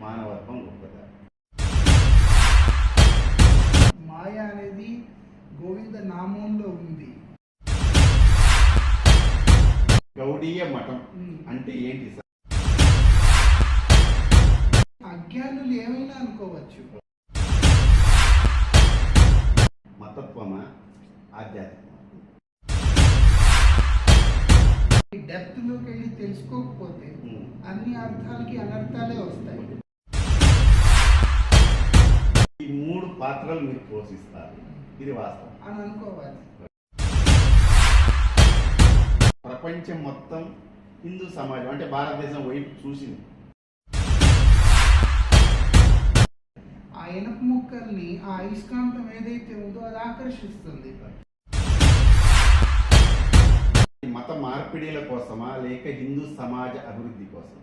మానవత్వం గొప్పదా. మాయ అనేది గోవింద నామంలో ఉంది. గౌడీయ మఠం అంటే ఏంటి సార్? అజ్ఞానులు ఏమైనా అనుకోవచ్చు. మతత్వమా, ఆధ్యాత్మికమా? డెప్త్ లోకి వెళ్ళి తెలుసుకోకపోతే అన్ని అర్థాలకి అనర్థాలే వస్తాయి. ఈ 3 పాత్రలు మీరు పోషిస్తారు, ఇది వాస్తవం అని అనుకోవాలి. ప్రపంచం మొత్తం హిందూ సమాజం అంటే భారతదేశం వైపు చూసింది. ఆ ఇనప ముక్కల్ని ఆ అయస్కాంతం ఏదైతే ఉందో అది ఆకర్షిస్తుంది. మత మార్పిడిల కోసమా లేక హిందూ సమాజ అభివృద్ధి కోసమా?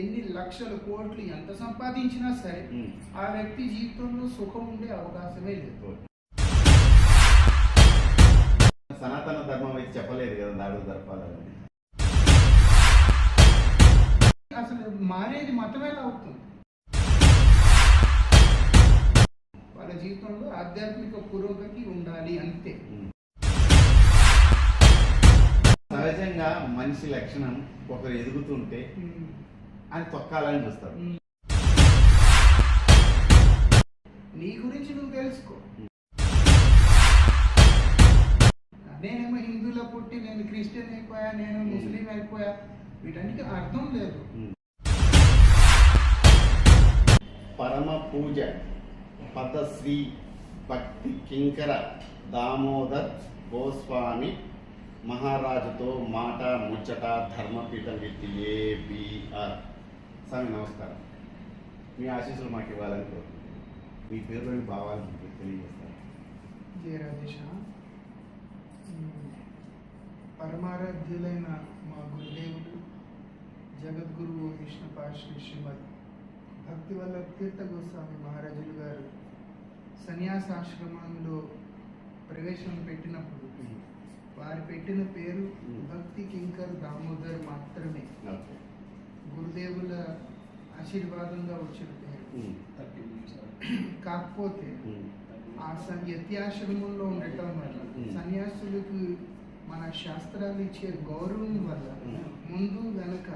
ఎన్ని లక్షల కోట్లు ఎంత సంపాదించినా సరే ఆ వ్యక్తి జీవితంలో సుఖం ఉండే అవకాశమే లేదు. సనాతన ధర్మం అయితే చెప్పలేదు కదా దాడులు జరపాలని. అసలు మారేది మతమేలా అవుతుంది? వాళ్ళ జీవితంలో ఆధ్యాత్మిక పురోగతి ఉండాలి అంతే. సహజంగా మనిషి లక్షణం ఒకరు ఎదుగుతుంటే అని తొక్కాలని చూస్తాడు. నీ గురించి నువ్వు తెలుసుకో. నేనేమో హిందువులో పుట్టి నేను క్రిస్టియన్ అయిపోయా, నేను ముస్లిం అయిపోయా, వీటన్నిటి అర్థం లేదు. పరమ పూజ పదశ్రీ భక్తి కింకర దామోదర్ గోస్వామి మహారాజుతో మాట ముచ్చట ధర్మపీఠం వ్యక్తి ఏబిఆర్. స్వామి నమస్కారం. మీ ఆశీస్సులు మాకు ఇవ్వాలని కోరుకుంటున్నాను. మీ పేరులోని భావాలు తెలియజేస్తారు. జయరాజేష, పరమారాధ్యులైన మా గురుదేవులు జగద్గురువు విష్ణుపాశ్రీ శ్రీమద్ భక్తివల్లభ తీర్థ గోస్వామి మహారాజులు గారు సన్యాసాశ్రమంలో ప్రవేశం పెట్టినప్పుడు వారు పెట్టిన పేరు భక్తి కింకర్ దామోదర్ మాత్రమే. గురుదేవుల ఆశీర్వాదంగా వచ్చిన పేరు. కాకపోతే ఆ యత్యాశ్రమంలో ఉండటం వల్ల సన్యాసులకు మన శాస్త్రాలు ఇచ్చే గౌరవం వల్ల ముందు వెనక